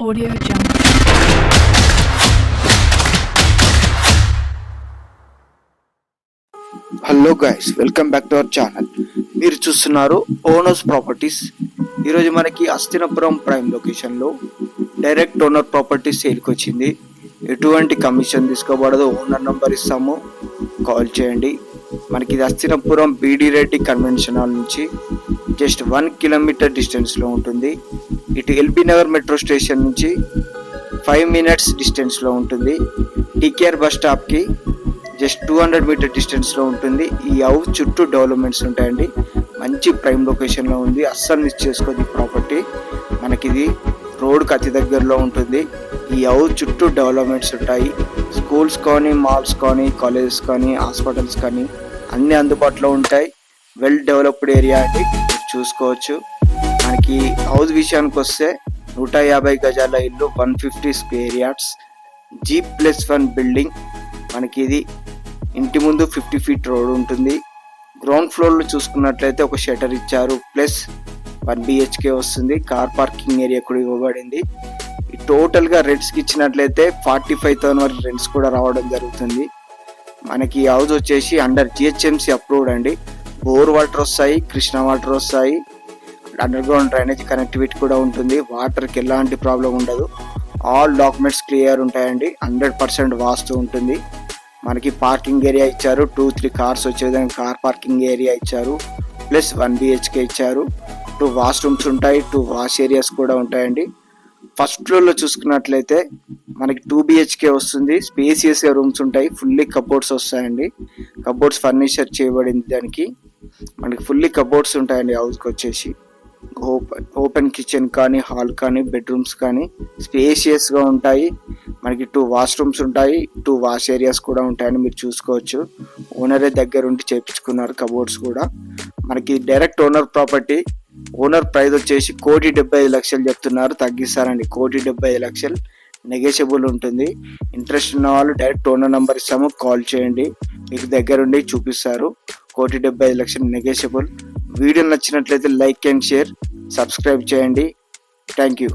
Audio Jungle. Hello guys, welcome back to our channel. మీరు చూస్తున్నారు owners properties. ఈరోజు మనకి అస్థినపురం ప్రైమ్ లొకేషన్లో డైరెక్ట్ ఓనర్ ప్రాపర్టీ సేల్కి వచ్చింది. ఎటువంటి కమిషన్ తీసుకోబడదు, ఓనర్ నంబర్ ఇస్తాము, కాల్ చేయండి. మనకి ఇది అస్థినపురం బీడీ రెడ్డి కన్వెన్షన్ హాల్ నుంచి జస్ట్ 1 కిలోమీటర్ డిస్టెన్స్లో ఉంటుంది. ఇటు ఎల్బీ నగర్ మెట్రో స్టేషన్ నుంచి 5 మినిట్స్ డిస్టెన్స్లో ఉంటుంది. టీకేఆర్ బస్ స్టాప్కి జస్ట్ 200 మీటర్ డిస్టెన్స్లో ఉంటుంది. ఈ హౌస్ చుట్టూ డెవలప్మెంట్స్ ఉంటాయండి. మంచి ప్రైమ్ లొకేషన్లో ఉంది, అస్సలు మిస్ చేసుకోదు. ఈ ప్రాపర్టీ మనకి ఇది రోడ్కి అతి దగ్గరలో ఉంటుంది. ఈ హౌస్ చుట్టూ డెవలప్మెంట్స్ ఉంటాయి. స్కూల్స్ కానీ, మాల్స్ కానీ, కాలేజెస్ కానీ, హాస్పిటల్స్ కానీ అన్నీ అందుబాటులో ఉంటాయి. వెల్ డెవలప్డ్ ఏరియా అండి, చూసుకోవచ్చు. మనకి హౌస్ విషయానికి వస్తే 150 గజాల ఇల్లు, 150 స్క్వేర్ యార్డ్స్, G+1 బిల్డింగ్. మనకి ఇది ఇంటి ముందు 50 ఫీట్ రోడ్ ఉంటుంది. గ్రౌండ్ ఫ్లోర్లో చూసుకున్నట్లయితే ఒక షటర్ ఇచ్చారు, ప్లస్ 1 BHK వస్తుంది. కార్ పార్కింగ్ ఏరియా కూడా ఇవ్వబడింది. టోటల్గా రెంట్స్కి ఇచ్చినట్లయితే 45,000 వరకు రెంట్స్ కూడా రావడం జరుగుతుంది. మనకి ఈ హౌస్ వచ్చేసి అండర్ GHMC అప్రూవ్డ్ అండి. బోర్ వాటర్ వస్తాయి, కృష్ణా వాటర్ వస్తాయి, అండర్ గ్రౌండ్ డ్రైనేజ్ కనెక్టివిటీ కూడా ఉంటుంది. వాటర్కి ఎలాంటి ప్రాబ్లం ఉండదు. ఆల్ డాక్యుమెంట్స్ క్లియర్ ఉంటాయండి. 100% వాస్తు ఉంటుంది. మనకి పార్కింగ్ ఏరియా ఇచ్చారు, 2-3 కార్స్ వచ్చే విధంగా కార్ పార్కింగ్ ఏరియా ఇచ్చారు, ప్లస్ 1 BHK ఇచ్చారు. 2 వాష్రూమ్స్ ఉంటాయి, 2 వాష్ ఏరియాస్ కూడా ఉంటాయండి. ఫస్ట్ ఫ్లోర్లో చూసుకున్నట్లయితే మనకి 2 BHK వస్తుంది. స్పేసియస్ రూమ్స్ ఉంటాయి, ఫుల్లీ కబోర్డ్స్ వస్తాయండి. కబోర్డ్స్ ఫర్నిచర్ చేయబడింది. దానికి మనకి ఫుల్లీ కబోర్డ్స్ ఉంటాయండి. హౌస్కి వచ్చేసి ఓపెన్ కిచెన్ కానీ, హాల్ కానీ, బెడ్రూమ్స్ కానీ స్పేషియస్గా ఉంటాయి. మనకి 2 వాష్రూమ్స్ ఉంటాయి, 2 వాష్ ఏరియాస్ కూడా ఉంటాయని మీరు చూసుకోవచ్చు. ఓనరే దగ్గర ఉండి చేపించుకున్నారు కబోర్డ్స్ కూడా. మనకి direct owner property. Owner price వచ్చేసి 1,75,00,000 చెప్తున్నారు, తగ్గిస్తారండి. 1,75,00,000 నెగోషియబుల్ ఉంటుంది. ఇంట్రెస్ట్ ఉన్న వాళ్ళు డైరెక్ట్ ఓనర్ నెంబర్ ఇస్తాము, కాల్ చేయండి, మీకు దగ్గరుండి చూపిస్తారు. 1,75,00,000 నెగోషియబుల్. వీడియో నచ్చినట్లయితే లైక్ అండ్ షేర్, సబ్స్క్రైబ్ చేయండి. Thank you.